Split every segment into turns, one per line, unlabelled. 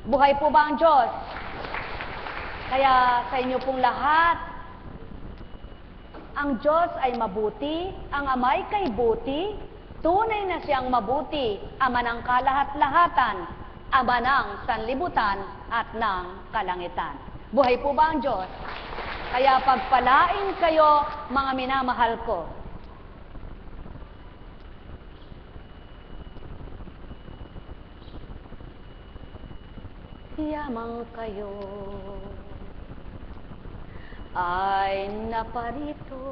Buhay po ba ang Diyos? Kaya sa inyo pong lahat, ang Diyos ay mabuti, ang Ama'y kay buti, tunay na siyang mabuti, Ama ng kalahat-lahatan, Ama ng sanlibutan at ng kalangitan. Buhay po ba ang Diyos? Kaya pagpalain kayo, mga minamahal ko. Yamang kayo ay naparito,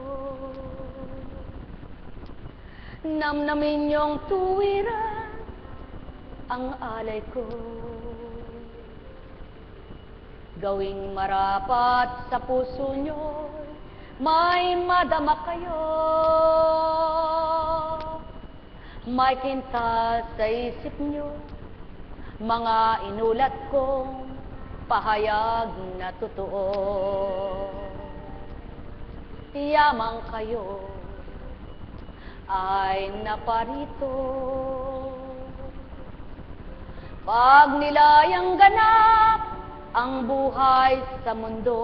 namnamin niyong tuwiran ang alay ko. Gawing marapat sa puso niyo, may madama kayo, may kintas sa isip niyo, mga inulat kong pahayag na totoo. Yamang kayo ay naparito, pag nilayang ganap ang buhay sa mundo.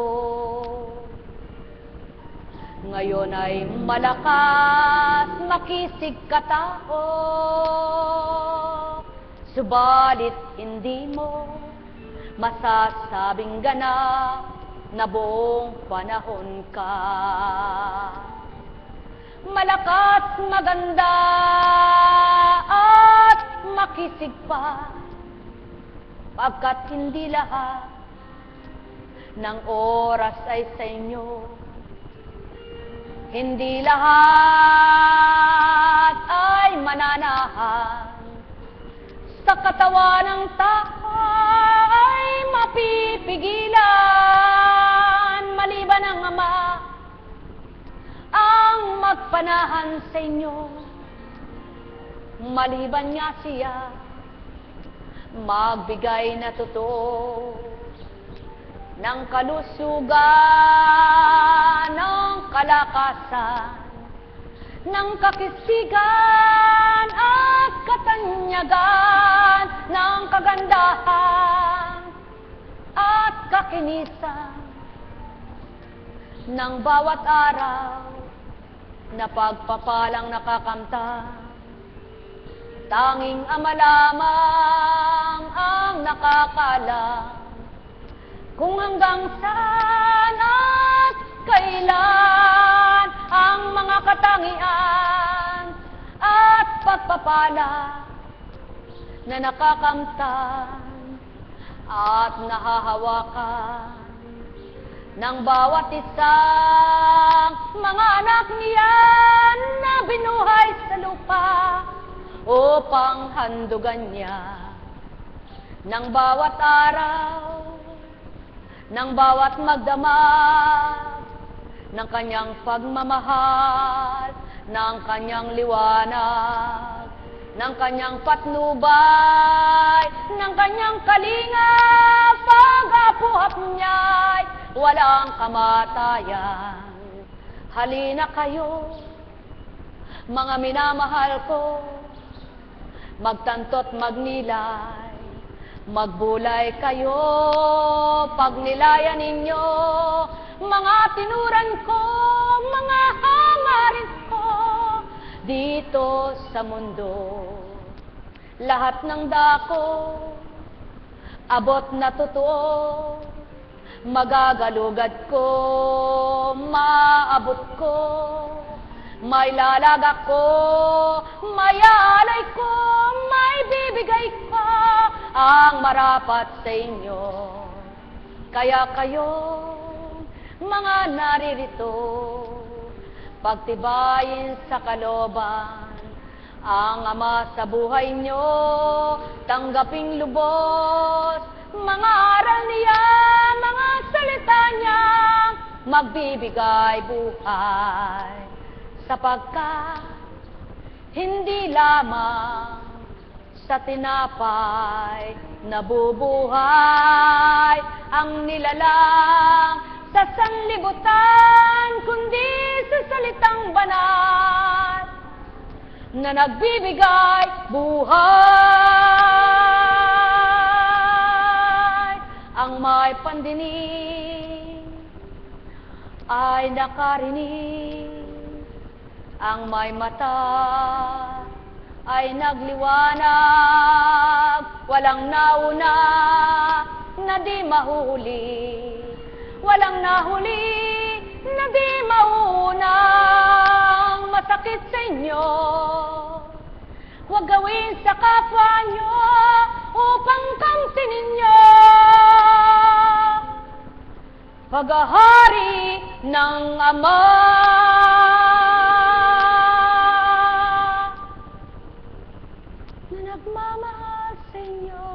Ngayon ay malakas makisig katao, subalit hindi mo masasabing ganap na buong panahon ka. Malakas, maganda at makisig pa, pagkat hindi lahat ng oras ay sa inyo. Hindi lahat ay mananahan sa katawan ng tao ay mapipigilan, maliban ang Ama ang magpanahan sa inyo. Maliban nga siya magbigay na totoo ng kalusugan, ng kalakasan, ng kakisigan at katanyagan, ng kagandahan at kakinisan ng bawat araw na pagpapalang nakakamtan. Tanging Ama lamang ang nakakaalam kung hanggang saan at kailan ang mga katangian at pagpapala na nakakamtan at nahahawakan ng bawat isang mga anak niyan na binuhay sa lupa upang handugan niya ng bawat araw, ng bawat magdamag, ng kanyang pagmamahal, ng kanyang liwanag, ng kanyang patnubay, ng kanyang kalinga, pag-apuhap niya'y walang kamatayan. Halina kayo, mga minamahal ko, magtanto't magnilay, magbulay kayo, pagnilayan ninyo, mga tinuran ko, mga hangarin ko, dito sa mundo. Lahat ng dako, abot na totoo, magagalugad ko, maabot ko, may lalagak ko, may alay ko, may bibigay ko, ang marapat sa inyo. Kaya kayo, mga naririto, pagtibayin sa kalooban ang Ama sa buhay nyo, tanggaping lubos, mga aral niya, mga salita niya, magbibigay buhay. Sapagkat hindi lamang sa tinapay nabubuhay ang nilalang sa sanlibutan, kundi sa salitang banal na nagbibigay buhay. ang may pandinig ay nakarinig, ang may mata ay nagliwanag, walang nauna na di mahuli, walang nahuli na di maunang masakit sa inyo. Huwag gawin sa kapwa nyo upang kamtin ninyo paghahari ng Ama. Na nagmamahal sa inyo,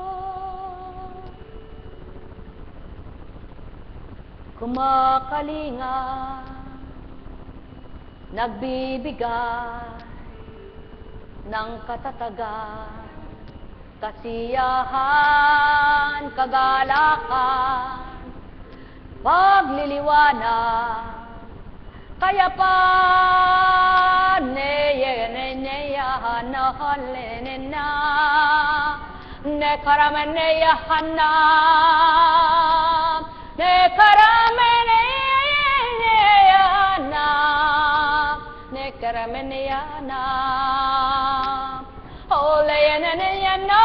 kumakalinga, nagbibigay ng katatagan, kasiyahan, kagalakan, pagliliwanag, kayapan, neyahanahaleninna, nekarameneyahanam, nekarameneyahanam, nekarameneyahanam, oleyananeyana,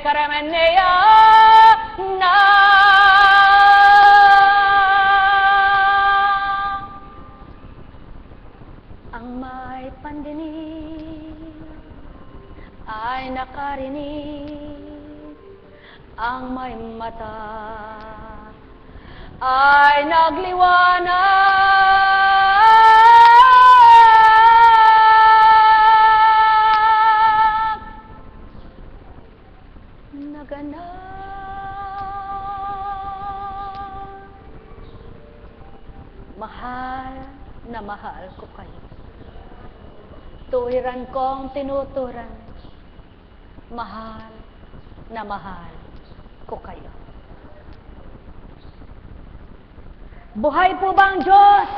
Karameneya na ang may pandinig ay nakarinig, ang may mata ay nagliwanag, mahal na mahal ko kayo. Tuwiran kong tinuturan, mahal na mahal ko kayo. Buhay po ba ang Diyos?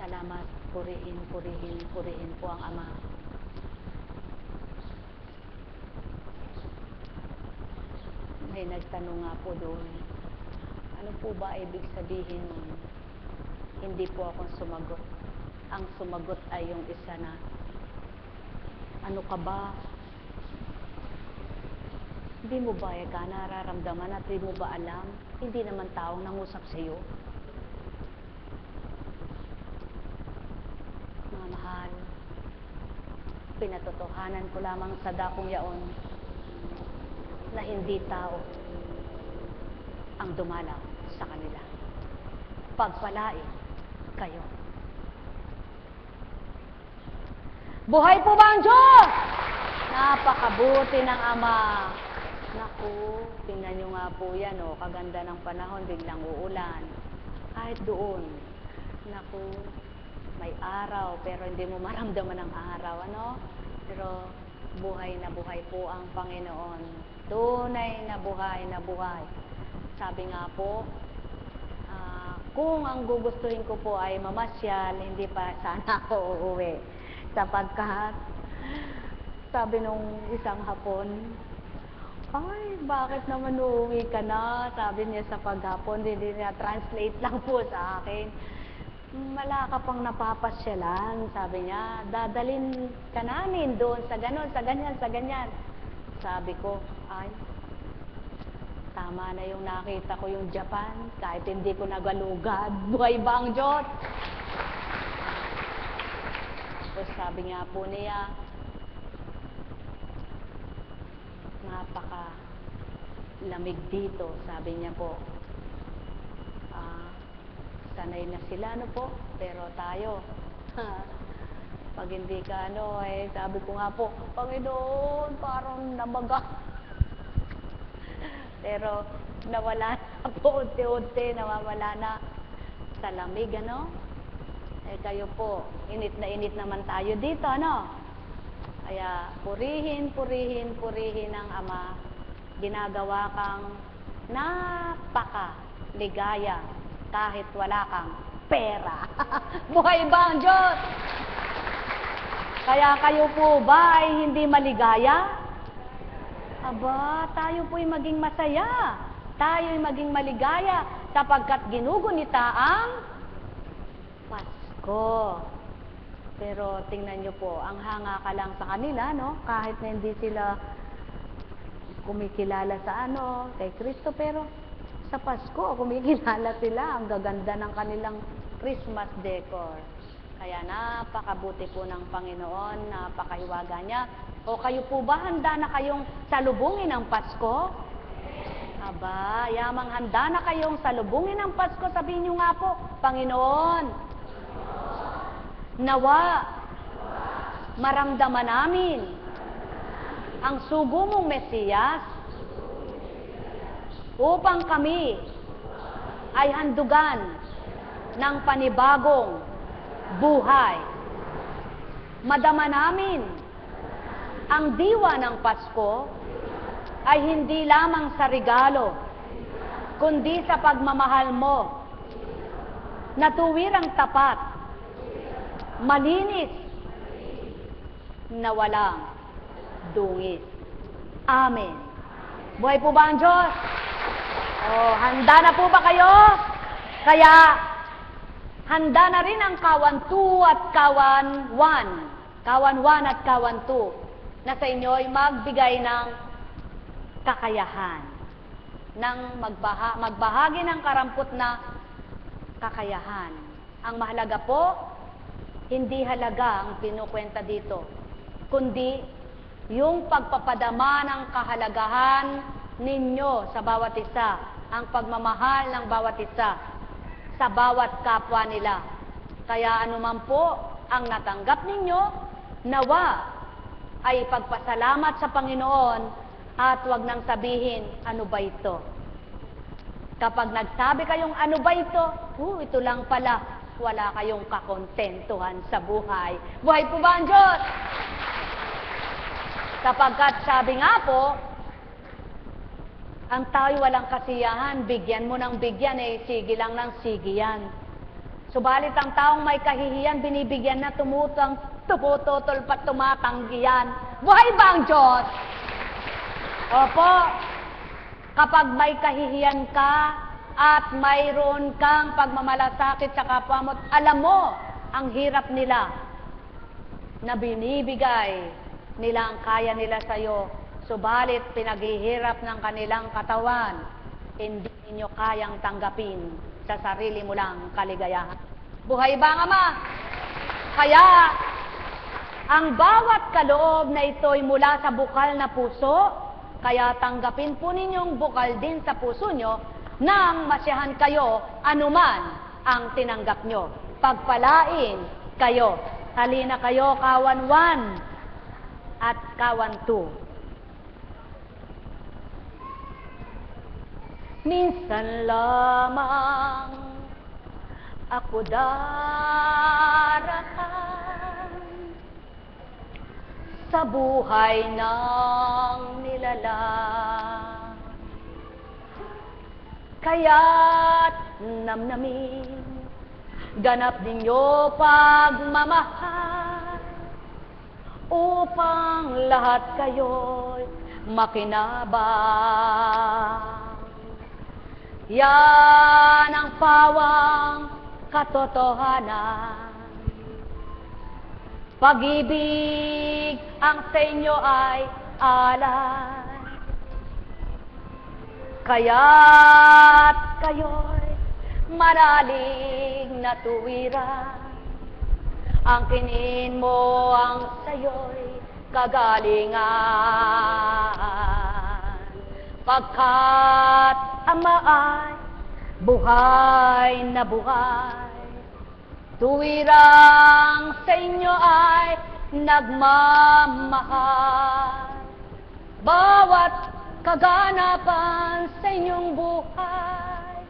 Salamat, purihin, purihin, purihin po ang Ama. May nagtanong nga po doon, ano po ba ibig sabihin nun? Hindi po akong sumagot. Ang sumagot ay yung isa na, ano ka ba? Hindi mo ba ka nararamdaman at hindi mo ba alam? Hindi naman taong nangusap sa iyo. Mga mahal, pinatotohanan ko lamang sa dakong yaon na hindi tao ang dumalaw sa kanila. Pagpalain kayo. Buhay po ba ang Diyos? Napakabuti ng Ama. Naku, tingnan nyo nga po yan, oh, kaganda ng panahon, biglang uulan. Kahit doon, naku, may araw, pero hindi mo maramdaman ang araw, ano? Pero buhay na buhay po ang Panginoon. Tunay na buhay na buhay. Sabi nga po, kung ang gugustuhin ko po ay mamasyal, hindi pa sana ako uuwi. Sapagkat, sabi nung isang hapon, ay, bakit naman uuwi ka na? Sabi niya sa paghapon, hindi niya translate lang po sa akin. Wala ka pang napapasyalan, sabi niya. Dadalin ka namin doon sa ganon, sa ganyan, sa ganyan. Sabi ko, ay, tama na yung nakita ko yung Japan, kahit hindi ko nagalugad. Buhay ba ang Diyos? Tapos sabi nga po niya, napaka lamig dito, sabi niya po. Sanay na sila, ano po, pero tayo, pag hindi ka, sabi ko nga po, Panginoon, parang namaga. Pero nawala na po, unti-unti, nawawala na sa lamig, ano? Kayo po, init na init naman tayo dito, ano? Kaya purihin, purihin, purihin ang Ama ginagawa kang napaka-ligaya kahit wala kang pera. Buhay ba ang Diyos? Kaya kayo po ba ay hindi maligaya? Aba, tayo po'y maging masaya. Tayo'y maging maligaya sapagkat ginugunita ang Pasko. Pero tingnan nyo po, ang hanga ka lang sa kanila, no? Kahit na hindi sila kumikilala sa kay Kristo, pero sa Pasko, kumikilala sila. Ang gaganda ng kanilang Christmas decor. Kaya napakabuti po ng Panginoon, napakahiwaga niya. O kayo po ba handa na kayong salubungin ang Pasko? Aba, yamang handa na kayong salubungin ang Pasko. Sabihin niyo nga po, Panginoon, nawa, maramdaman namin ang sugo mong Mesiyas upang kami ay handugan ng panibagong buhay. Madama namin ang diwa ng Pasko ay hindi lamang sa regalo, kundi sa pagmamahal mo na tuwirang tapat, malinis, na walang dungis. Amen. Buhay po ba ang Diyos? Handa na po ba kayo? Kaya, handa na rin ang kawan 2 at kawan 1. Kawan 1 at kawan 2 na sa inyo ay magbigay ng kakayahan. Ng magbahagi ng karampot na kakayahan. Ang mahalaga po, hindi halaga ang pinukwenta dito, kundi yung pagpapadama ng kahalagahan ninyo sa bawat isa, ang pagmamahal ng bawat isa sa bawat kapwa nila. Kaya anuman po ang natanggap ninyo, nawa ay pagpasalamat sa Panginoon at wag nang sabihin, ano ba ito? Kapag nagsabi kayong ano ba ito, ito lang pala, wala kayong kakontentuhan sa buhay. Buhay po ba ang Diyos? Sapagkat sabi nga po, ang tao'y walang kasiyahan, bigyan mo ng bigyan, sige lang ng sige yan. Subalit ang taong may kahihiyan, binibigyan na tumututol pa tumatanggihan. Buhay ba ang Diyos? Opo, kapag may kahihiyan ka, at mayroon kang pagmamalasakit sa kapwa mo, alam mo ang hirap nila na binibigay nila ang kaya nila sa iyo, subalit pinaghihirap ng kanilang katawan, hindi ninyo kayang tanggapin sa sarili mo lang kaligayahan. Buhay ba ang Ama? Kaya, ang bawat kaloob na ito'y mula sa bukal na puso, kaya tanggapin po ninyong bukal din sa puso nyo nang masiyahan kayo anuman ang tinanggap nyo. Pagpalain kayo. Halina kayo, kawan 1 at kawan 2. Minsan lamang ako daraan sa buhay ng nilalang. Kaya't namnamin, ganap ninyo pagmamahal, upang lahat kayo'y makinabang. Yan ang pawang katotohanan. Pag-ibig ang sa inyo ay alay. Kaya't kayo'y manalig na tuwiran. Angkinin mo ang sayo'y kagalingan. Pagkat Ama ay buhay na buhay, tuwirang sa inyo ay nagmamahal. Bawat kaganapan sa inyong buhay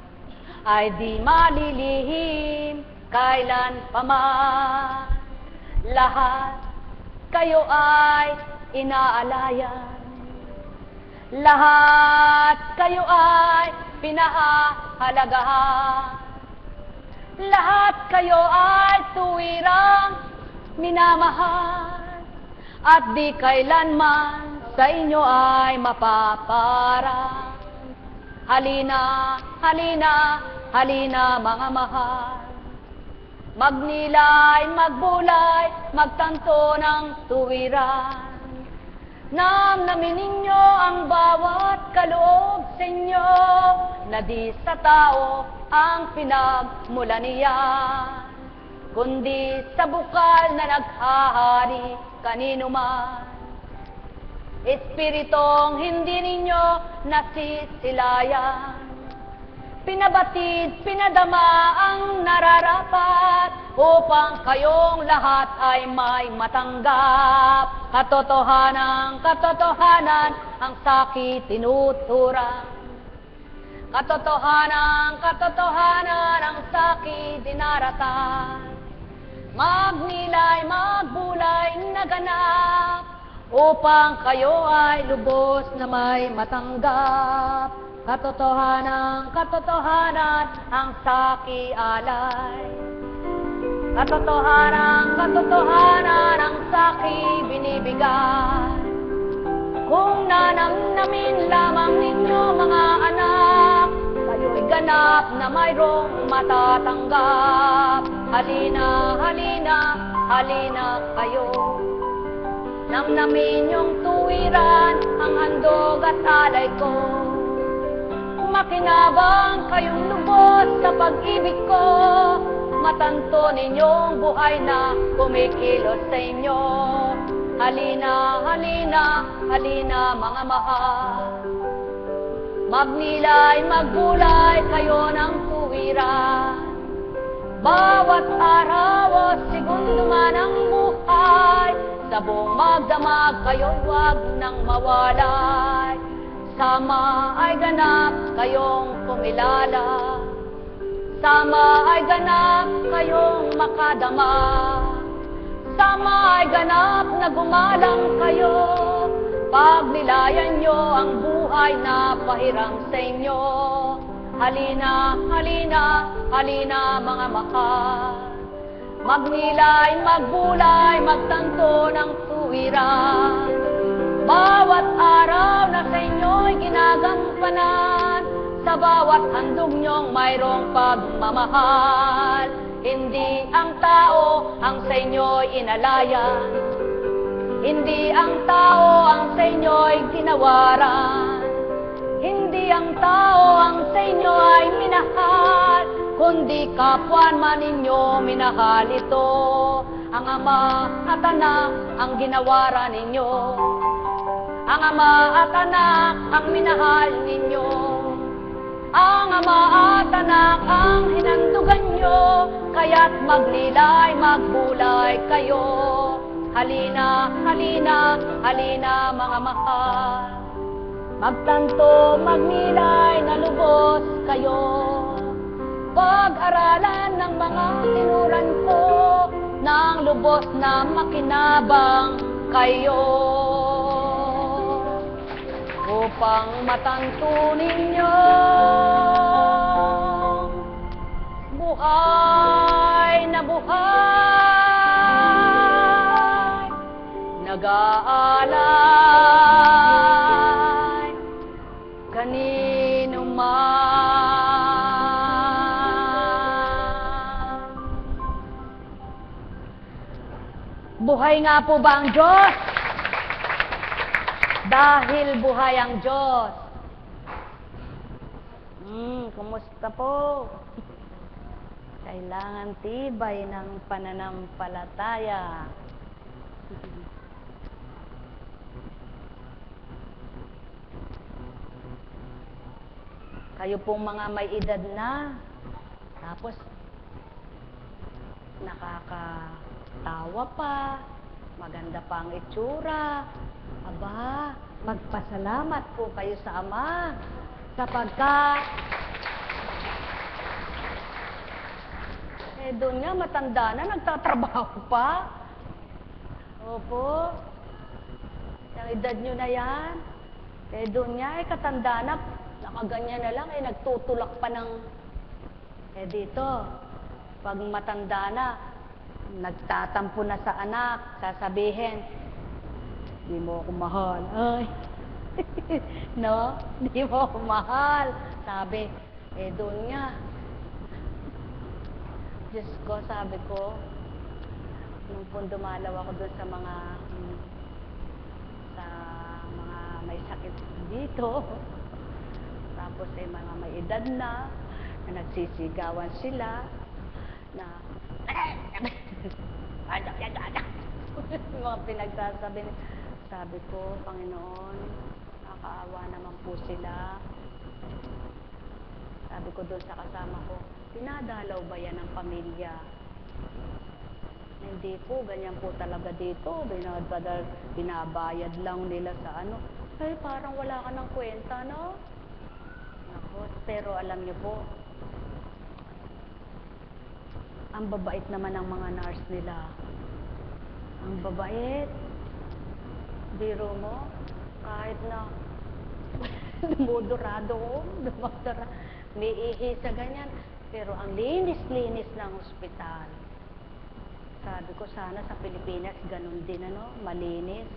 ay di malilihim kailan paman. Lahat kayo ay inaalayan Lahat kayo ay pinahahalagahan. Lahat kayo ay tuwirang minamahal. At di kailanman sa inyo ay mapaparang. Halina, halina, halina mga mahal. Magnilay, magbulay, magtanto ng tuwiran. Namnamin ninyo ang bawat kaloob sa inyo, na di sa tao ang pinagmula niyan, kundi sa bukal na naghahari kanino man. Espiritong hindi ninyo nasisilayan, pinabatid, pinadama ang nararapat, upang kayong lahat ay may matanggap. Katotohanan, katotohanan, ang sakit tinuturang. Katotohanan, katotohanan, ang sakit dinaratan. Magnilay, magbulay, naganap, upang kayo ay lubos na may matanggap. Katotohanan, katotohanan, ang saki alay. Katotohanan, katotohanan, ang saki binibigay. Kung nanamnamin lamang ninyo mga anak, kayo'y ganap na mayroong matatanggap. Halina, halina, halina kayo. Namnamin yung tuwiran, ang handog at alay ko. Makinabang kayong lubos sa pag-ibig ko, matanto ninyong buhay na kumikilos sa inyo. Halina, halina, halina mga mahal. Magnilay, magbulay kayo ng tuwiran. Bawat araw o segundo man ang buhay, sa buong magdamag kayo'y wag nang mawalay. Sama ay ganap kayong kumilala, sama ay ganap kayong makadama, sama ay ganap na gumalang kayo, pagnilayan nyo ang buhay na pahiram sa inyo. Halina, halina, halina mga mahal. Magnilay, magbulay, magtanto ng tuwiran. Bawat araw na sa inyo'y ginagampanan, sa bawat handog niyong mayroong pagmamahal. Hindi ang tao ang sa inyo'y inalayan, hindi ang tao ang sa inyo'y ginawaran, hindi ang tao ang sa inyo ay minahal, kundi kapwa man ninyo minahal ito. Ang Ama at Anak ang ginawaran ninyo, ang Ama at Anak ang minahal ninyo, ang Ama at Anak ang hinandugan nyo, kaya't magnilay, magbulay kayo. Halina, halina, halina mga mahal. Magtanto, magnilay, na lubos kayo. Pag-aralan ng mga tinuran ko, ng lubos na makinabang kayo. Upang matanto ninyo, buhay na buhay, nag-aalay kanino man. Buhay nga po ba ang Diyos? Dahil buhay ang Diyos. Kumusta po? Kailangan tibay ng pananampalataya. Kayo pong mga may edad na, tapos nakakatawa pa, maganda pa ang itsura. Aba, magpasalamat po kayo sa Ama, sapagkat doon nga matanda na, nagtatrabaho pa. Opo, ang edad nyo na yan. Eh doon niya, katanda na, nakaganyan na lang, nagtutulak pa ng... dito, pag matanda na, nagtatampo na sa anak, sasabihin, di mo ako mahal. Ay, no? Di mo ako mahal. Sabi, doon niya. Diyos ko, sabi ko, nung po dumalaw ako doon sa mga may sakit dito. Tapos mga may edad na nagsisigawan sila na mga pinagsasabi. Sabi ko, Panginoon, nakakaawa naman po sila. Sabi ko doon sa kasama ko, pinadalaw ba yan ng pamilya? Hindi po, ganyan po talaga dito. Binabayad lang nila sa ano. Ay, parang wala ka ng kwenta, no? Ako, pero alam niyo po, ang babait naman ng mga nurse nila. Ang babait. Biro mo, kahit na dumudurado, may ihi sa ganyan. Pero ang linis-linis ng ospital. Sabi ko, sana sa Pilipinas, ganun din, ano, malinis.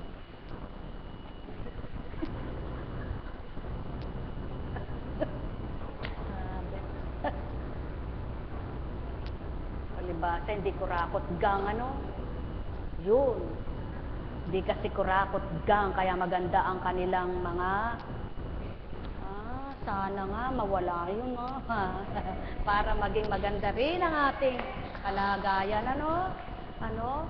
Palibasa, hindi kurakot gang, ano? Yun. Hindi kasi kurakot gang, kaya maganda ang kanilang mga... sana nga, mawala yun, no? Para maging maganda rin ang ating kalagayan, ano? Ano?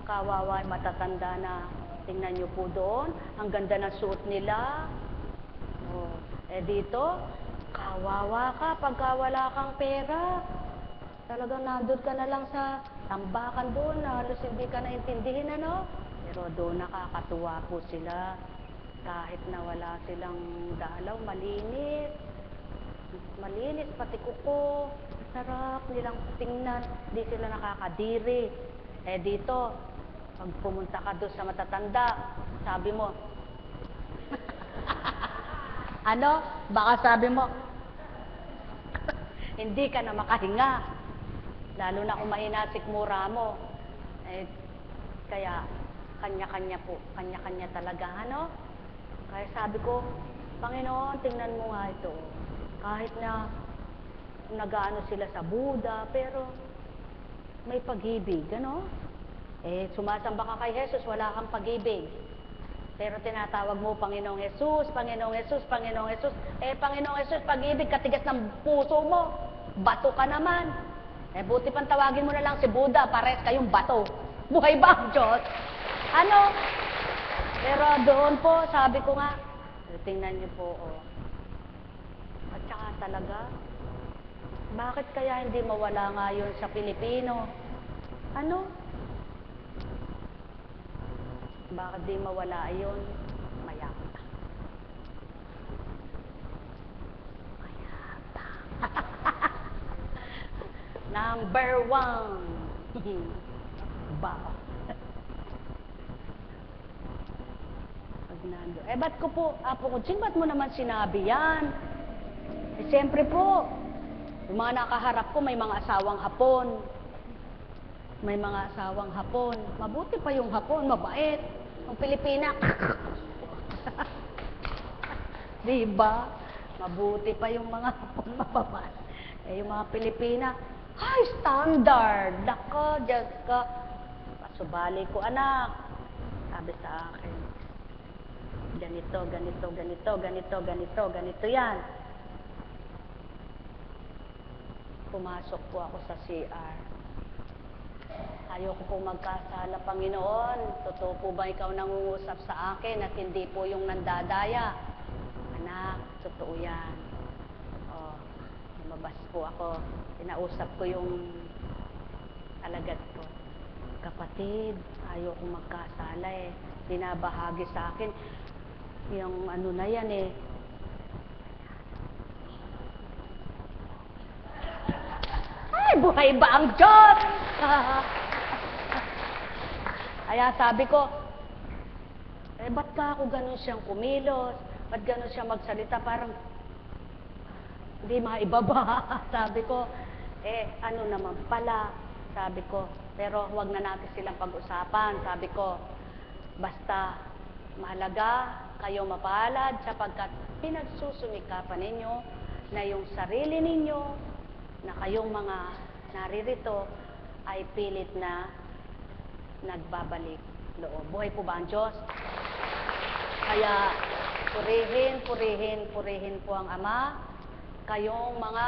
Kawawa, matatanda na. Tingnan nyo po doon, ang ganda ng suot nila. Oh, dito, kawawa ka pagka wala kang pera. Talagang nandun ka na lang sa tambakan doon, halos hindi ka naintindihin, ano? Pero doon nakakatuwa po sila. Kahit na wala silang dalaw, malinis. Malinis, pati kuko. Sarap nilang tingnan. Di sila nakakadiri. Dito, pag pumunta ka doon sa matatanda, sabi mo, ano? Baka sabi mo, hindi ka na makahinga. Lalo na kung mahina sikmura mo. Kaya, kanya-kanya po. Kanya-kanya talaga, ano? Kaya sabi ko, Panginoon, tingnan mo nga ito. Kahit na nag-aano sila sa Buddha, pero may pag-ibig, ano? Sumasamba ka kay Jesus, wala kang pag-ibig. Pero tinatawag mo, Panginoong Jesus, Panginoong Jesus, Panginoong Jesus. Panginoong Jesus, pag-ibig, katigas ng puso mo. Bato ka naman. Buti pang tawagin mo na lang si Buddha, pares kayong bato. Buhay ba ang Diyos? Ano? Pero doon po, sabi ko nga, tingnan niyo po, oh. At saka talaga, bakit kaya hindi mawala nga yun sa Pilipino? Ano? Bakit di mawala yun? Mayabang. Number 1. Ba? Ba't ko po, Apo Kutsing, ba't mo naman sinabi yan? Siyempre po, yung mga nakaharap ko, may mga asawang Hapon. May mga asawang Hapon. Mabuti pa yung Hapon, mabait. Ang Pilipina, diba? Mabuti pa yung mga Hapon, mababait. Yung mga Pilipina, high standard. Nako, Diyos ko. Pasubali ko, anak. Sabi sa akin, ganito, ganito, ganito, ganito, ganito, ganito yan. Pumasok po ako sa CR. Ayoko po magkasala, Panginoon. Totoo po ba ikaw nangungusap sa akin at hindi po yung nandadaya? Anak, totoo yan. Lumabas po ako. Pinausap ko yung alagad ko. Kapatid, ayoko magkasala eh. Binabahagi sa akin yung ano na yan eh. Ay, buhay ba ang Diyos? Kaya sabi ko, ba't ka ako ganun siyang kumilos? Ba't gano'n siya magsalita? Parang hindi maibaba. Sabi ko, ano naman pala? Sabi ko, pero huwag na natin silang pag-usapan. Sabi ko, basta mahalaga kayo mapalad sapagkat pinagsusumikapan ninyo na yung sarili ninyo na kayong mga naririto ay pilit na nagbabalik loob. Buhay po ba ang Diyos? Kaya purihin po ang Ama. Kayong mga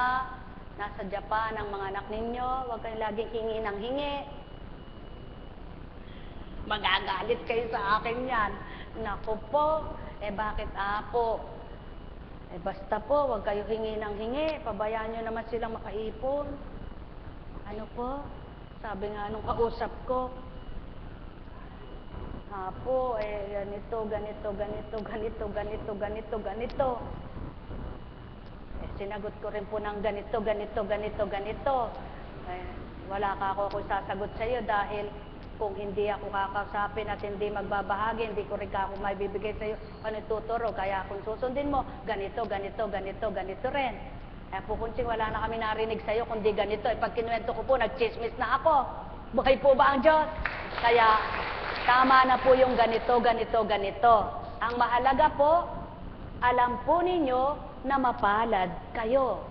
nasa Japan, ang mga anak ninyo, huwag kayong laging hingi ng hingi. Magagalit kayo sa akin yan. Naku po, bakit apo? Basta po, huwag kayo hingi ng hingi. Pabayaan nyo naman silang makaipon. Ano po? Sabi nga nung kausap ko, apo, ganito. Sinagot ko rin po ng ganito. Wala ka ako sasagot sa iyo dahil kung hindi ako kakausapin at hindi magbabahagi, hindi ko rin ako may bibigay sa iyo ano tuturo. Kaya kung susundin mo, ganito rin. Po kung wala na kami narinig sa iyo, kundi ganito. Pag kinuwento ko po, nagchismis na ako. Buhay po ba ang Diyos? Kaya tama na po yung ganito. Ang mahalaga po, alam po ninyo na mapalad kayo.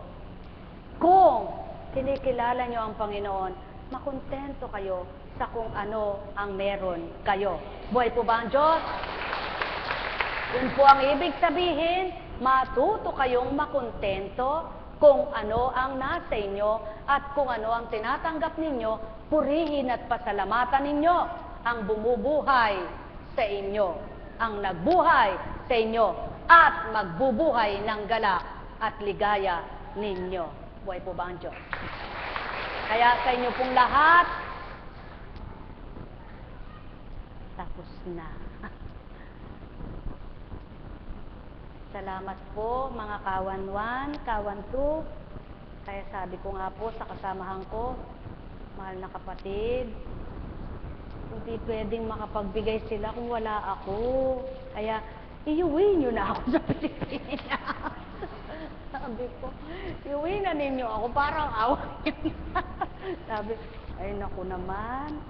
Kung kinikilala nyo ang Panginoon, makontento kayo sa kung ano ang meron kayo. Buhay po ba ang Diyos? Yun po ang ibig sabihin, matuto kayong makontento kung ano ang nasa inyo at kung ano ang tinatanggap ninyo, purihin at pasalamatan ninyo ang bumubuhay sa inyo, ang nagbuhay sa inyo, at magbubuhay ng galak at ligaya ninyo. Buhay po ba ang Diyos? Kaya sa inyo pong lahat, tapos na. Salamat po mga kawan 1, kawan 2. Kaya sabi ko nga po sa kasamahan ko, mahal na kapatid, hindi pwedeng makapagbigay sila kung wala ako. Kaya iuwi nyo na ako sa Pilipinas. Sabi ko, iuwi na ninyo ako, parang away. Sabi, ay naku naman,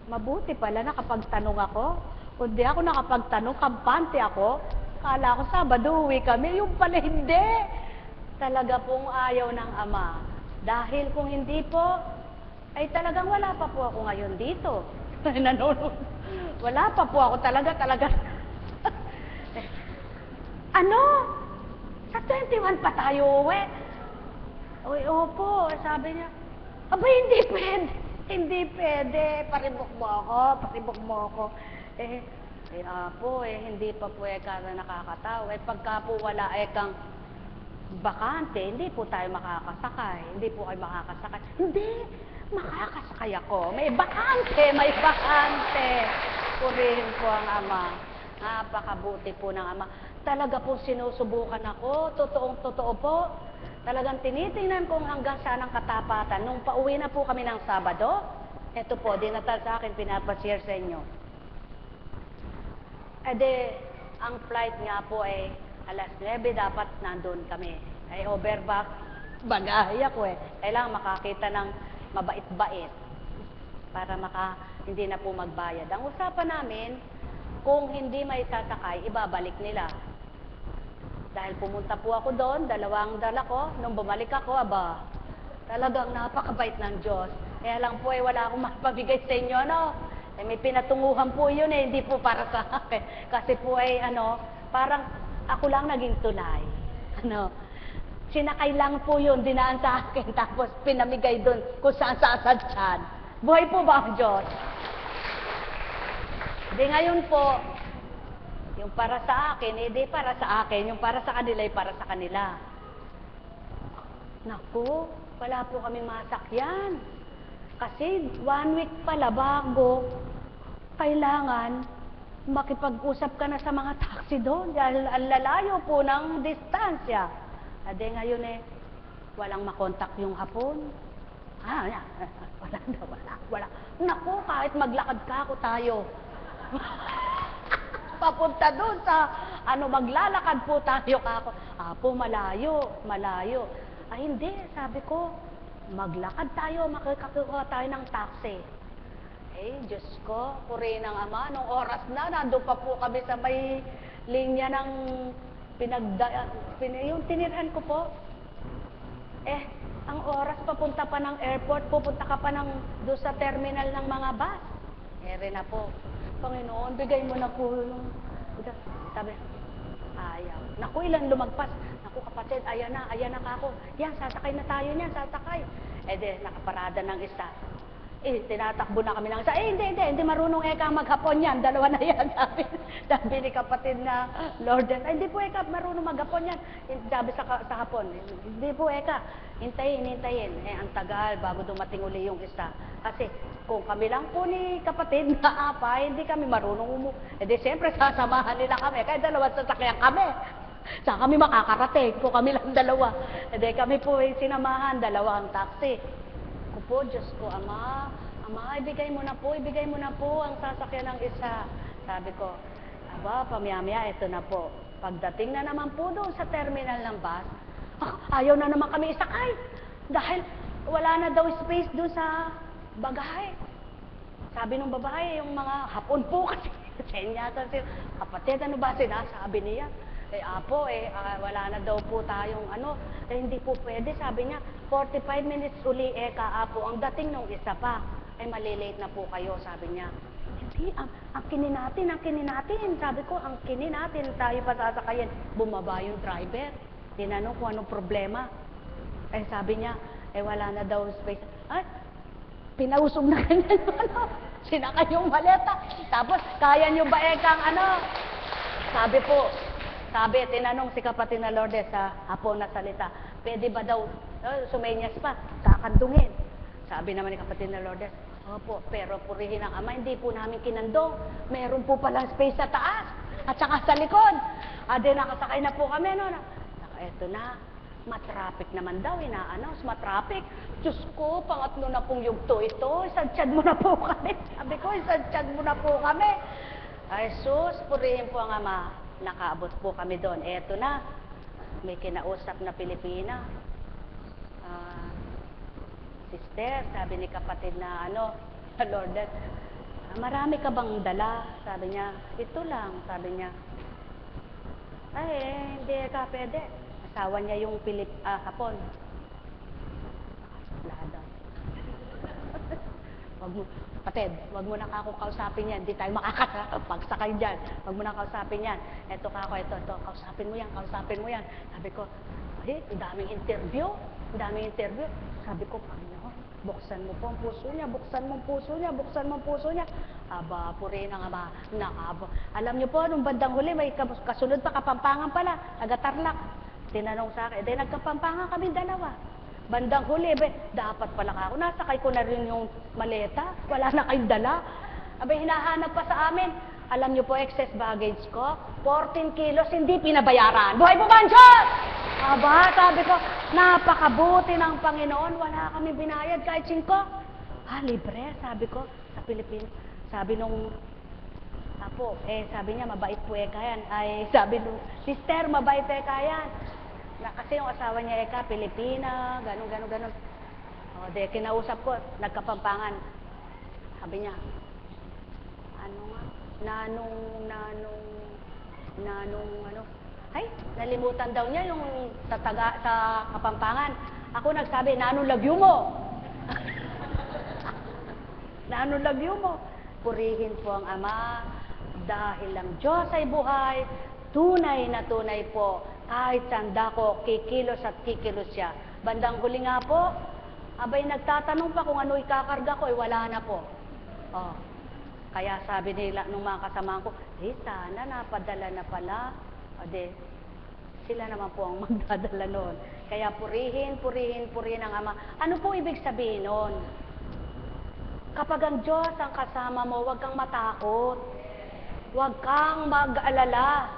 mabuti pala nakapagtanong ako. Kung di ako nakapagtanong, kampante ako. Kala ko Sabado uwi kami, yung pala hindi. Talaga pong ayaw ng Ama. Dahil kung hindi po, ay talagang wala pa po ako ngayon dito. Nanonood. Wala pa po ako talaga. Ano? Sa 21 pa tayo uwi? Uy, opo, sabi niya. Aba, hindi pwede. Paribok mo ako. Hindi pa po nakakatawa. Pagka po wala kang bakante, hindi po tayo makakasakay. Hindi po kayo makakasakay. Hindi, makakasakay ako. May bakante. Purihin po ang Ama. Napakabuti po ng Ama. Talaga po sinusubukan ako. Totoong-totoo po. Talagang tinitingnan kong hanggang saan ang katapatan. Nung pauwi na po kami ng Sabado, ito po, dinatal sa akin, pinapashare sa inyo. Ang flight nga po ay alas 9, dapat nandun kami. Ay overback, bagahe ako Kailangan makakita ng mabait-bait para hindi na po magbayad. Ang usapan namin, kung hindi may sasakay, ibabalik nila. Dahil pumunta po ako doon, dalawang dala ko, nung bumalik ako, talagang napakabait ng Diyos. Kaya lang po wala akong makapabigay sa inyo, may pinatunguhan po yun hindi po para sa akin. Kasi po parang ako lang naging tulay. Sinakay lang po yun, dinaan sa akin, tapos pinamigay doon kung saan sasadsan. Buhay po ba ang Diyos? Ngayon po, yung para sa akin, hindi para sa akin. Yung para sa kanila, para sa kanila. Naku, wala po kami masakyan. Kasi 1 week pala bago, kailangan makipag-usap ka na sa mga taxi doon. Dahil ang lalayo po ng distansya. Ngayon walang makontak yung hapon. Wala. Naku, kahit maglakad ka ako tayo. papunta doon sa, maglalakad po tayo kako. Apo, malayo, malayo. Ay, hindi, sabi ko, maglakad tayo, makakakuha tayo ng taxi. Eh, Diyos ko, puri ng Ama, nung oras na, nandun pa po kami sa may linya ng yung tinirhan ko po. Eh, ang oras papunta pa ng airport, pupunta ka pa doon sa terminal ng mga bus. Ere na po, Panginoon, bigay mo na po yung, sabi, ayaw. Naku, ilan lumagpas. Naku, kapatid, ayan na kako. Yan, sasakay na tayo niyan, sasakay. Eh, di, nakaparada ng isa. Eh, tinatakbo na kami ng isa. Eh, hindi marunong eka maghapon yan. Dalawa na yan, sabi ni kapatid na Lourdes. Ay, hindi po eka marunong maghapon yan. Sabi sa hapon, hindi po eka. Hintayin. Eh, ang tagal bago dumating uli yung isa. Kasi, kung kami lang po ni kapatid na apa, hindi kami marunong Eh, di, siyempre, sasamahan nila kami. Kaya dalawa sasakyan kami. Saan kami makakarating kung kami lang dalawa? Eh, di, kami po sinamahan, dalawang taxi. Po, Diyos ko, Ama, ibigay mo na po ang sasakyan ng isa. Sabi ko, aba, pamiyamya, ito na po. Pagdating na naman po doon sa terminal ng bus, ayaw na naman kami isakay. Dahil wala na daw space doon sa bagahe. Sabi ng babae, yung mga hapon po kasi, senyatan sila, kapatid, ano ba sinasabi niya? Eh, apo, wala na daw po tayong hindi po pwede. Sabi niya, 45 minutes uli, apo, ang dating nung isa pa, malilate na po kayo, sabi niya. Hindi, ang kinin natin, sabi ko, ang kinin natin, tayo pa sasakayin. Bumaba yung driver, tinanong kung anong problema. Eh, sabi niya, wala na daw space. Ay, pinausog na ganyan sinakay yung maleta. Tapos, kaya nyo ba sabi, tinanong si kapatid na Lourdes sa hapon na salita, pwede ba daw, sumenyas pa, kakandungin. Sabi naman ni kapatid na Lourdes, opo, pero purihin ang Ama, hindi po namin kinandong. Meron po palang space sa taas, at saka sa likod. Ade, nakasakay na po kami, eto na, matraffic naman daw, matraffic. Diyos ko, pangatlo na pong yugto ito, isadsyad mo na po kami. Sabi ko, isadsyad mo na po kami. Ay, sus, purihin po ang Ama. Nakaabot po kami doon. Eto na, may kinausap na Pilipina. Sister, sabi ni kapatid na Lourdes, marami ka bang dala? Sabi niya, ito lang, sabi niya. Ay, hindi ka pwede. Asawa niya yung hapon. Lada. Kapatid, wag mo na ako kausapin yan. Hindi tayo makakapagsakay dyan. Wag mo na kausapin yan. Ito, kausapin mo yan. Sabi ko, ang daming interview. Sabi ko, Panginoon, buksan mo po ang puso niya. Aba, puri ng Ama. Alam niyo po, nung bandang huli, may kasunod pa, Kapampangan pala, taga-Tarlac. Tinanong sa akin, nagkapampangan kami dalawa. Bandang huli, dapat pala ako. Nasakay ko na rin yung maleta. Wala na kayong dala. Hinahanap pa sa amin. Alam niyo po, excess baggage ko, 14 kilos, hindi pinabayaran. Buhay po ba ang Diyos? Aba, sabi ko, napakabuti ng Panginoon. Wala kami binayad kahit 5. Libre, sabi ko, sa Pilipinas. Sabi nung apo, sabi niya, mabait po yan. Ay, sabi nung sister, mabait yan. Kasi yung asawa niya Pilipina, ganun. O, kinausap ko, nagkapampangan. Sabi niya, ay, nalimutan daw niya yung sa Kapampangan. Ako nagsabi, nanong lagyo mo. Nanong lagyo mo. Purihin po ang Ama, dahil ang Diyos ay buhay, tunay na tunay po. Kahit sanda ko, kikilos at kikilos siya. Bandang huli nga po, abay nagtatanong pa kung ano ikakarga ko, wala na po. Kaya sabi nila nung mga kasamahan ko, sana napadala na pala. Sila naman po ang magdadala noon. Kaya purihin ang Ama. Ano po ibig sabihin noon? Kapag ang Diyos ang kasama mo, huwag kang matakot. Huwag kang mag-alala.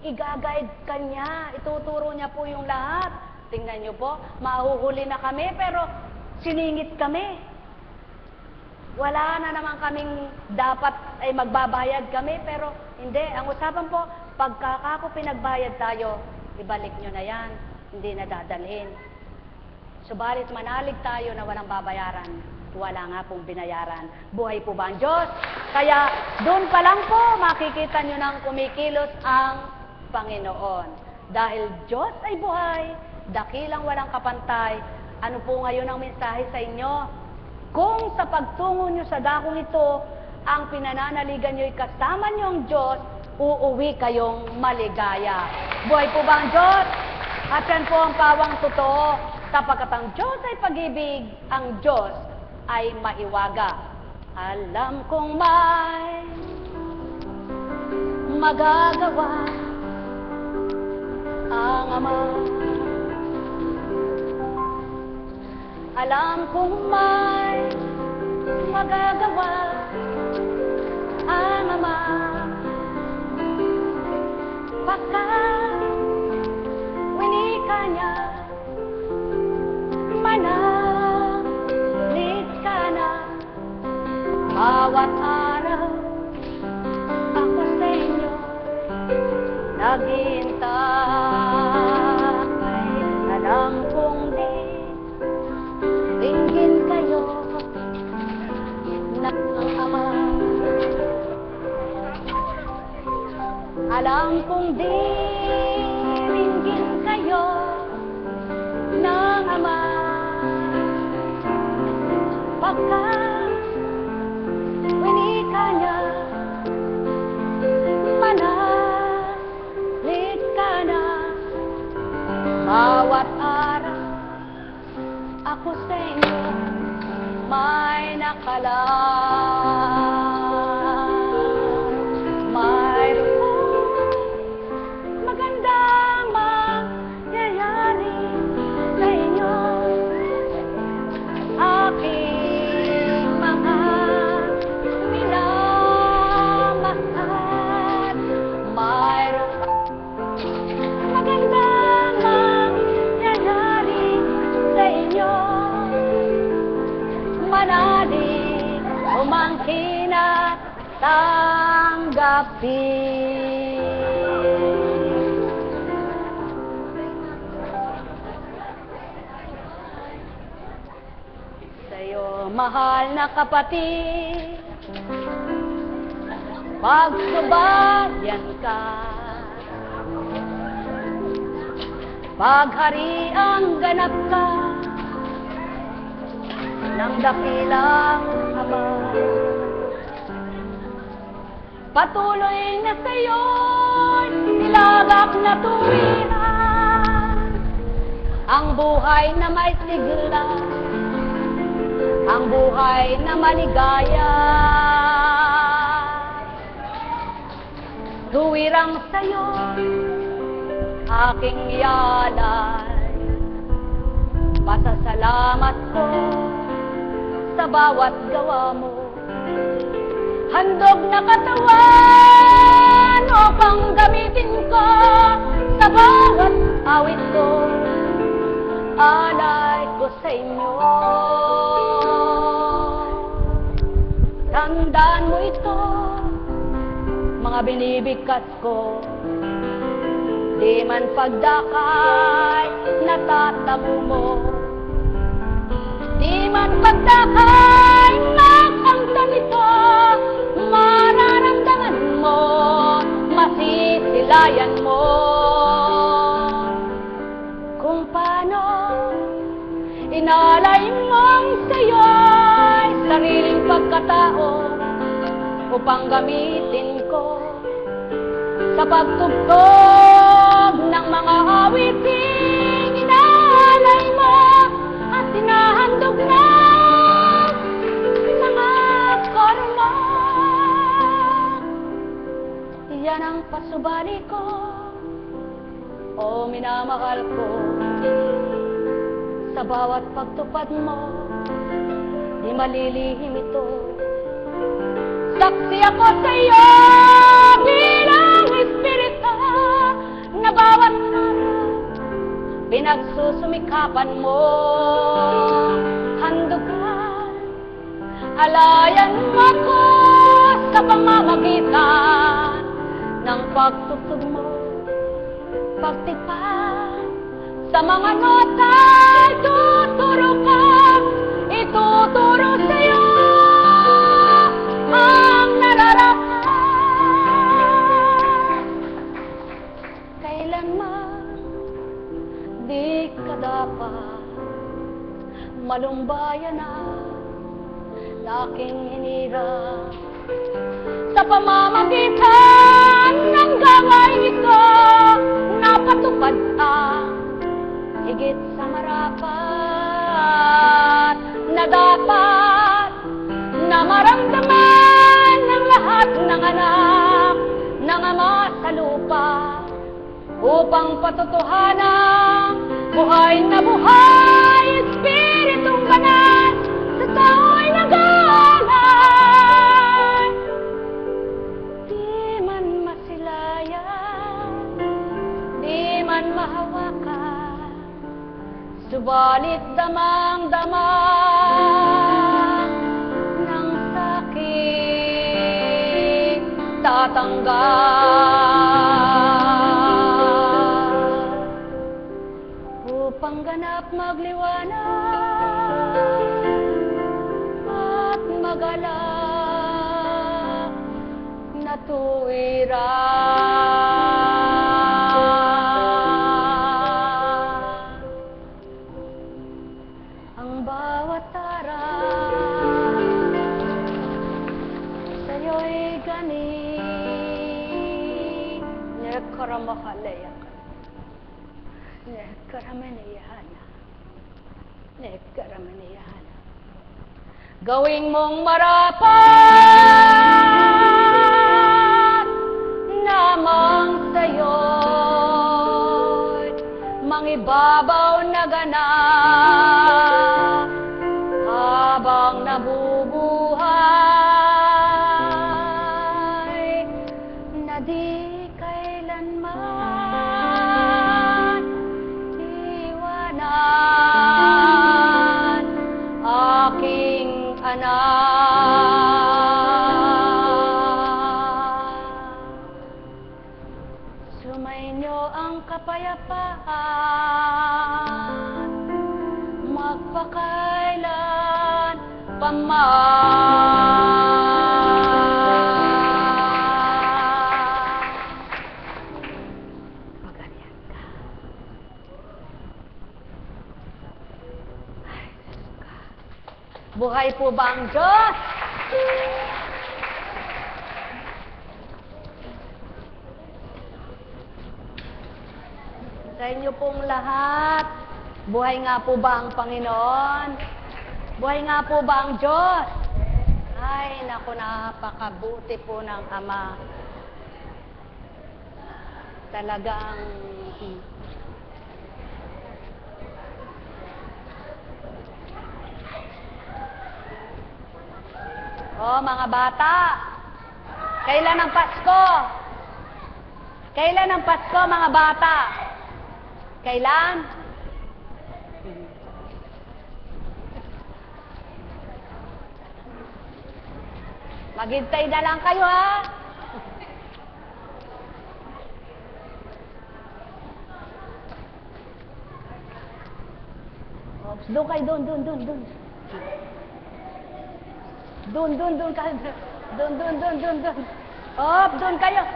I-guide ka niya. Ituturo niya po yung lahat. Tingnan niyo po, mahuhuli na kami, pero siningit kami. wala na naman kaming dapat ay magbabayad kami, pero hindi. Ang usapan po, pagkakako pinagbayad tayo, ibalik nyo na yan, hindi na dadalhin. Subalit manalig tayo na walang babayaran, wala nga pong binayaran. Buhay po ba ang Diyos? Kaya doon pa lang po makikita nyo nang kumikilos ang Panginoon. Dahil Diyos ay buhay, dakilang walang kapantay. Ano po ngayon ang mensahe sa inyo? Kung sa pagtungo nyo sa dakong ito, ang pinananaligan nyo ay kasama nyo ang Diyos, uuwi kayong maligaya. Buhay po ba ang Diyos? At yan po ang pawang totoo. Sapagkat ang Diyos ay pag-ibig, ang Diyos ay maiwaga. Alam kong may magagawa ang Ama. Alam kong may magagawa ang Ama. Pagkat winika niya, manalig ka na. Bawat araw ako sa inyo naghihintay. Alam kong di ringgin kayo ng Ama. Alam kong di ringgin kayo ng Ama. Pagkat winika niya, manalig ka na. Bawat araw ako sa inyo may nakalaan. Mayroon magandang mangyayari sa inyo. Aking mga minamahal, mayroon magandang mangyayari sa inyo. Manalig, umangkin at tanggapin. Sa'yo, mahal na kapatid, pagsubayan ka. Paghariang ganap ka ng dakilang Ama. Patuloy na sa'yo'y nilagak na tuwiran, ang buhay na may sigla, ang buhay na maligaya. Tuwirang sa'yo aking ialay, pasasalamat ko sa bawat gawa mo. Handog na katawan upang gamitin ko sa bawat awit ko. Alay ko sa inyo. Tandaan mo ito, mga binibigkas ko. Di man pagdakay natatamo mo, di man pagdakay nakangtan ito, mararamdaman mo, masisilayan mo. Kung paano inalay mong sa'yo'y sariling pagkatao upang gamitin ko sa pagtugtog ng mga awiting inaalay mo at sinahandog na mga koro mo. Yan ang pasubali ko, o minamahal ko, sa bawat pagtupad mo, di malilihim ito. Saksi ako sa iyo bilang espiritu na bawat araw pinagsusumikapan mo. Handog ka Alayan mo ko sa pamamagitan ng pagtutugmo, pagtipan sa mga nota'y tuturo ka, ituturo sa'yo ang nararapat. Kailanman di ka dapat malumbayan na aking hinirang sa pamamagitan ng gawain ito, napatupad ang higit sa marapat na dapat na maramdaman ng lahat ng anak ng Ama sa lupa, upang patotohanan buhay na buhay, Espiritong Banal sa tao'y nag-aalay. Di man masilayan, di man mahawakan, subalit damang-dama ng sakit tatanggap, upang ganap magliwanag at magalak na tuwiran. Ang bawat araw sa'yo'y ganing nekaramahalayan, nekaramaniyahan, nekaramaniyahan. Gawing mong marapat namang sa'yo'y mangibabaw na ganap habang nabubuhay, na di kailanman iwanan aking anak. Sumainyo ang kapayapaan, magpakailan paman. Maganyan ka. Ay, Diyos ka. Buhay po ba ang Diyos? Sa inyo pong lahat, buhay nga po ba ang Panginoon? Buhay nga po ba ang Diyos? Ay, naku, napakabuti po ng Ama. Talagang oh, mga bata, kailan ang Pasko? Kailan ang Pasko, mga bata? Kailan? Maghintay na lang kayo, ha? Oops, doon kayo, doon. Doon kayo. Doon. Op, doon kayo.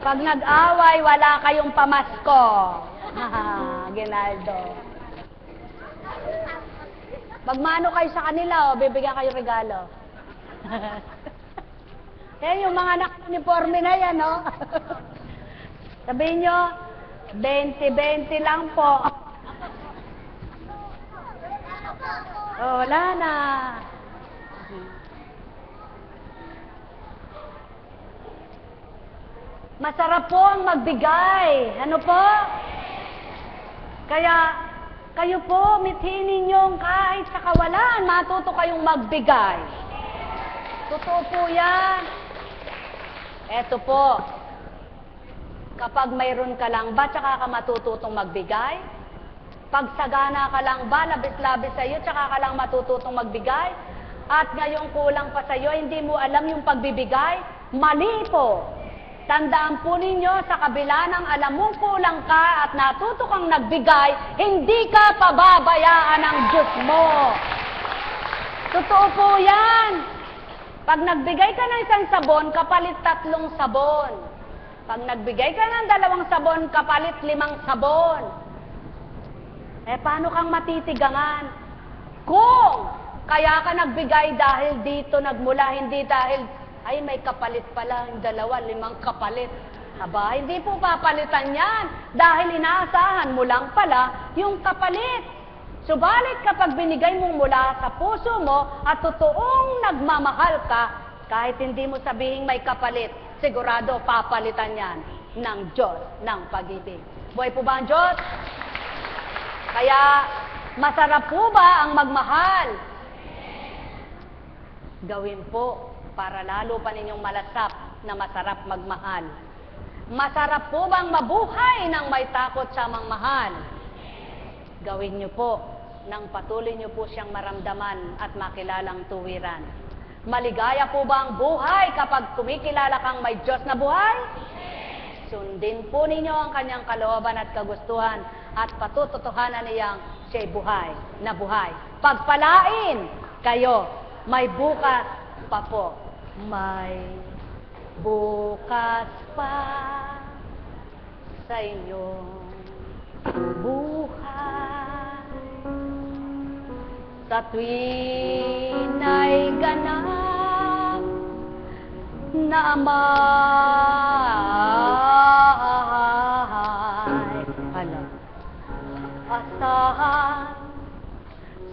Pag nag-away, wala kayong pamasko. Ginaldo. Magmano kayo sa kanila, bibigyan kayo regalo. Yan yung mga naka-uniforme na yan, no? Sabihin nyo, 20-20 lang po. Oh, wala na. Masarap po ang magbigay. Ano po? Kaya, kayo po, mithin ninyong kahit sa kawalan, matuto kayong magbigay. Totoo po yan. Eto po, kapag mayroon ka lang ba, tsaka ka matututong magbigay? Pag sagana ka lang ba, labis-labis sa'yo, tsaka ka lang matututong magbigay? At ngayong kulang pa sa'yo, hindi mo alam yung pagbibigay? Mali po. Tandaan po ninyo, sa kabila ng alam mong kulang ka at natuto kang nagbigay, hindi ka pababayaan ng Diyos mo. Totoo po yan. Pag nagbigay ka ng isang sabon, kapalit 3 sabon. Pag nagbigay ka ng 2 sabon, kapalit 5 sabon. Paano kang matitigangan? Kung kaya ka nagbigay dahil dito nagmula, hindi dahil, ay may kapalit pala, 2, 5 kapalit. Aba, hindi po papalitan yan dahil inaasahan mo lang pala yung kapalit. Subalit kapag binigay mo mula sa puso mo at totoong nagmamahal ka, kahit hindi mo sabihin may kapalit, sigurado papalitan yan ng Diyos, ng pag-ibig. Buhay po ba ang Diyos? Kaya, masarap po ba ang magmahal? Gawin po para lalo pa ninyong malasap na masarap magmahal. Masarap po bang mabuhay ng may takot sa mahal? Gawin niyo po nang patuloy niyo po siyang maramdaman at makilalang tuwiran. Maligaya po ba ang buhay kapag kumikilala kang may Diyos na buhay? Sundin po ninyo ang kanyang kalooban at kagustuhan at patututuhanan niyang siya'y buhay na buhay. Pagpalain kayo, may bukas pa po. May bukas pa sa inyong buhay. Sa tuwin ay ganap na amay. Asahan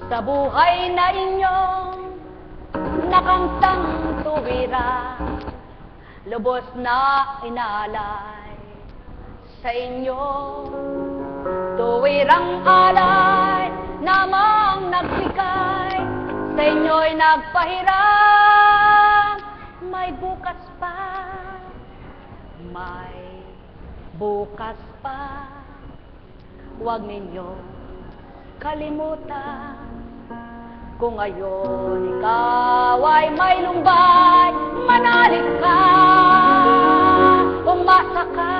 sa buhay na inyong nakangtang tuwira, lubos na inaalay sa inyo. Tuwirang alay namang nagbigay, sa inyo'y nagpahiram. May bukas pa, may bukas pa. Huwag ninyo kalimutan, kung ngayon ikaw ay may lumbay, manalig ka, umasa ka,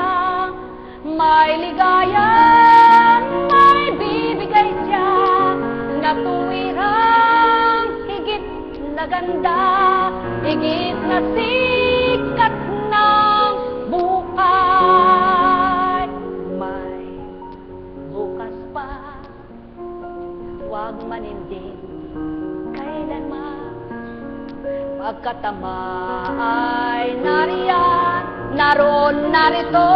may ligaya, may bibigay siya, na tuwirang higit na ganda, higit na sikat ng buhay. May bukas pa, huwag manindin kailanman, pagkatama ay nariyan, naroon narito,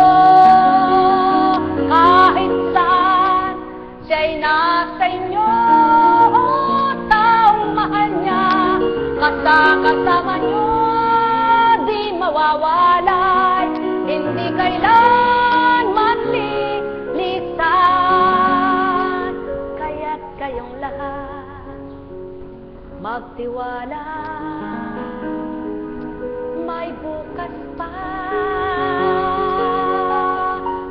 kahit saan siya'y nasa inyo, taong mahal niya, kasama niyo, di mawawalay, hindi kailanman lilisan. Kaya't kayong lahat magtiwala, may bukas pa,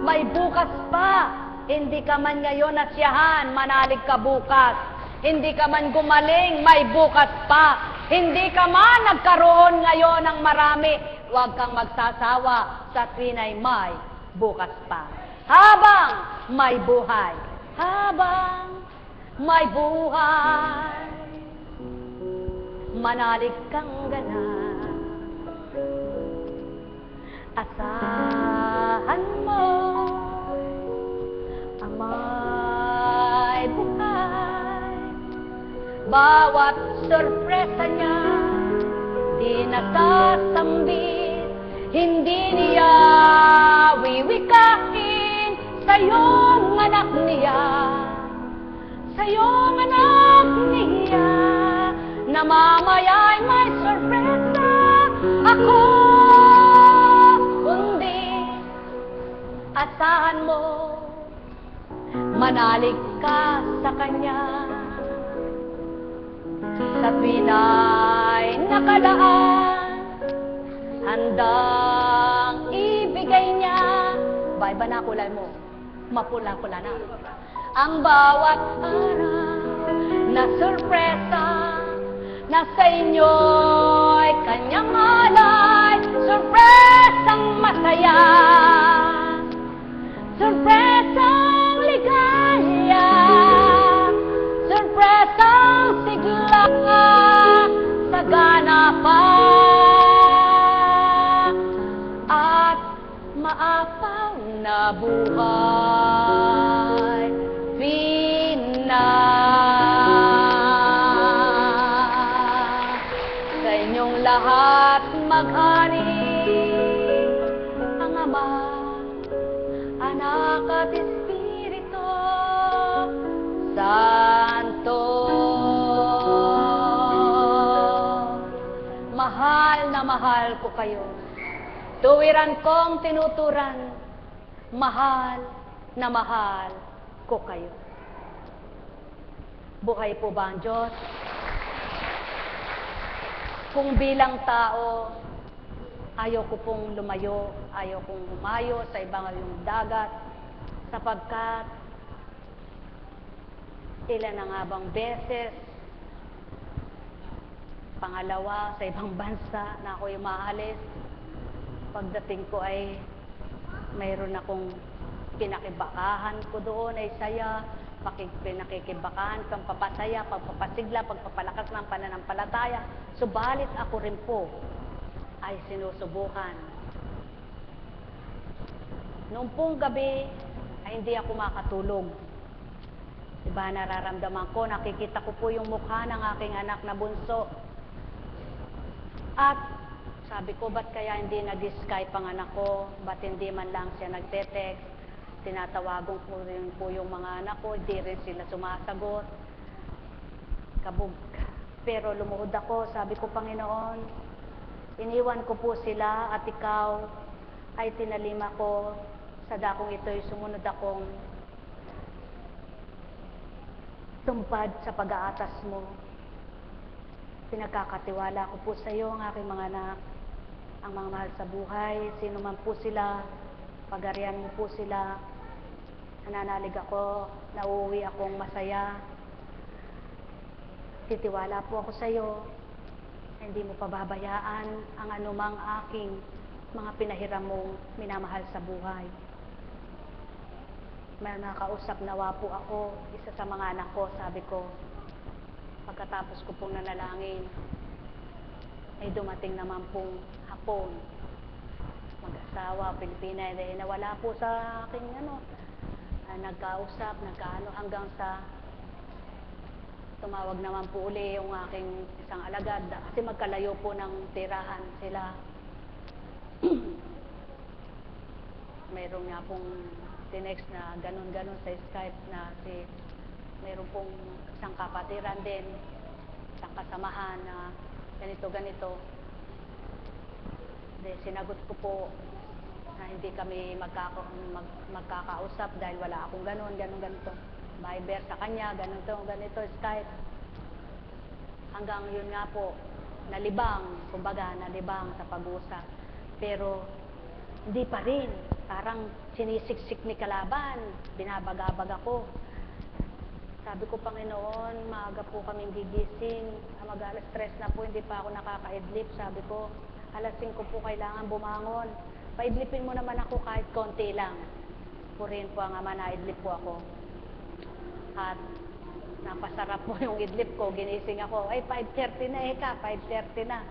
may bukas pa. Hindi ka man ngayon nasyahan, manalig ka bukas. Hindi ka man gumaling, may bukas pa. Hindi ka man nagkaroon ngayon ng marami, huwag kang magsasawa, sa tuwin ay may bukas pa. Habang may buhay, habang may buhay, manalig kang ganap. Asahan mo ang may buhay. Bawat sorpresa niya di nasasambit, hindi niya wiwikain sa iyong anak niya, sa iyong anak niya, na mamaya'y may sorpresa ako, kundi asahan mo, manalig ka sa Kanya. Sa tuwina'y nakalaan, handang ibigay niya. Ba na kulay mo? Mapula-pula na. Ang bawat araw na sorpresa na sa inyo'y Kanyang alay. Sorpresang masaya, sorpresang ligaya, sorpresang sigla, sagana pa at maapaw na buhay. Sa inyong lahat maghari ang Ama, Anak at Espiritu Santo. Mahal na mahal ko kayo. Tuwiran kong tinuturan, mahal na mahal ko kayo. Buhay po ba ang Diyos? Kung bilang tao, ayaw ko pong lumayo, ayaw kong humayo sa ibang yung dagat, sapagkat ilan na nga bang beses, pangalawa sa ibang bansa na ako'y maalis. Pagdating ko ay mayroon akong pinakibakahan ko doon ay saya, pinakikibakahan, pampapasaya, pagpapasigla, pagpapalakas ng pananampalataya. Subalit ako rin po ay sinusubukan. Noong pong gabi ay hindi ako makatulog. Diba, nararamdaman ko, nakikita ko po yung mukha ng aking anak na bunso. At sabi ko, ba't kaya hindi nag-Skype ang anak ko? Ba't hindi man lang siya nagte-text? Tinatawagan ko rin po yung mga anak ko, hindi rin sila sumasagot. Kabog. Pero lumuhod ako, sabi ko, Panginoon, iniwan ko po sila at ikaw ay tinalima ko sa dakong ito'y sumunod akong tumpad sa pag-aatas mo. Pinagkakatiwala ko po sa iyo ang aking mga anak, ang mga mahal sa buhay, sino man po sila, pag-arian mo po sila. Nananalig ako, nauuwi akong masaya. Titiwala po ako sa iyo, hindi mo pababayaan ang anumang aking mga pinahiram mong minamahal sa buhay. May nakausap nawa po ako, isa sa mga anak ko, sabi ko, pagkatapos ko pong nanalangin, ay dumating naman pong hapon. Mag-asawa, Pilipina, nawala po sa aking nagkausap, hanggang sa tumawag naman po uli yung aking isang alagad, kasi magkalayo po ng tirahan sila. Mayroon nga pong tinext na ganun-ganun sa Skype na mayroon pong isang kapatiran din, isang kasamahan na ganito-ganito. Sinagot ko po na hindi kami magkakausap dahil wala akong ganito. Viber sa kanya, ganito, Skype. Hanggang yun nga po, nalibang sa pag-usap. Pero hindi pa rin, parang sinisiksik ni kalaban, binabagabag ako. Sabi ko, Panginoon, maaga po kaming gigising, mag-alas 3 na po, hindi pa ako nakakaidlip. Sabi ko, alas 5 po kailangan bumangon. Paidlipin mo naman ako kahit konti lang. Purihin po ang Ama, naidlip po ako. At napasarap po yung idlip ko, ginising ako, ay 5:30 na 5:30 na.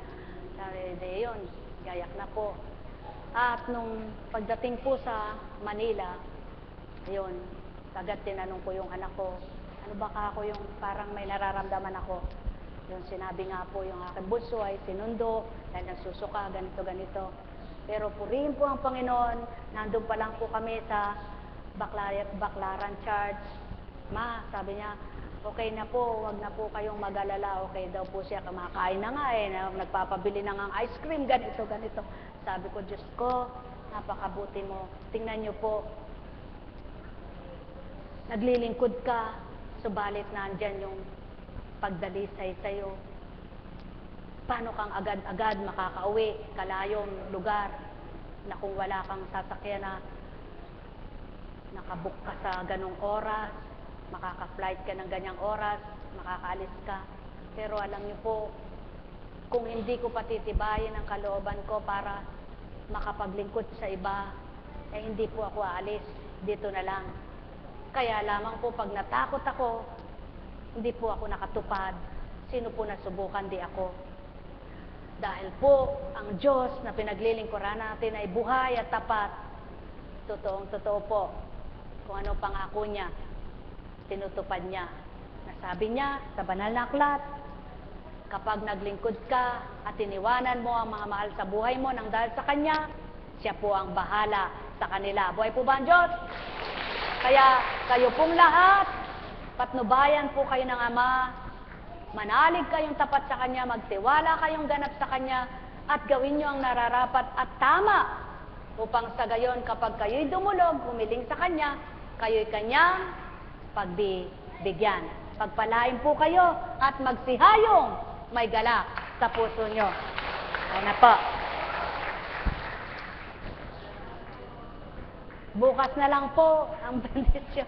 Sabi, yun, gayak na po. At nung pagdating po sa Manila, ayun, agad tinanong ko yung anak ko, ano ba ako yung parang may nararamdaman ako. Yung sinabi nga po yung aking bunso ay sinundo, dahil nagsusuka, ganito. Pero purihin po ang Panginoon, nandun pa lang po kami sa Baclaran Church. Ma, sabi niya, okay na po, wag na po kayong mag-alala. Okay daw po siya, kumakain na nga nagpapabili na ng ice cream, ganito. Sabi ko, Diyos ko, napakabuti mo. Tingnan niyo po, naglilingkod ka, subalit nandyan yung pagdalisay sa'yo. Paano kang agad-agad makakauwi kalayong lugar na kung wala kang sasakyan na nakabook ka sa ganong oras, makaka-flight ka ng ganyang oras, makakaalis ka. Pero alam niyo po, kung hindi ko patitibayin ang kalooban ko para makapaglingkod sa iba, eh hindi po ako aalis, dito na lang. Kaya lamang po pag natakot ako, hindi po ako nakatupad. Sino po nasubukan, di ako. Dahil po, ang Diyos na pinaglilingkuran natin ay buhay at tapat. Totoong-totoo po. Kung ano pangako niya, tinutupad niya. Nasabi niya sa banal na aklat, kapag naglingkod ka at iniwanan mo ang mga mahal sa buhay mo nang dahil sa Kanya, siya po ang bahala sa kanila. Buhay po ba ang Diyos? Kaya kayo pong lahat, patnubayan po kayo ng Ama, manalig kayong tapat sa Kanya, magtiwala kayong ganap sa Kanya, at gawin nyo ang nararapat at tama upang sa gayon kapag kayo'y dumulog, humiling sa Kanya, kayo'y Kanyang pagbibigyan. Pagpalain po kayo at magsihayong may galak sa puso nyo. Ay na po. Bukas na lang po ang bendisyon.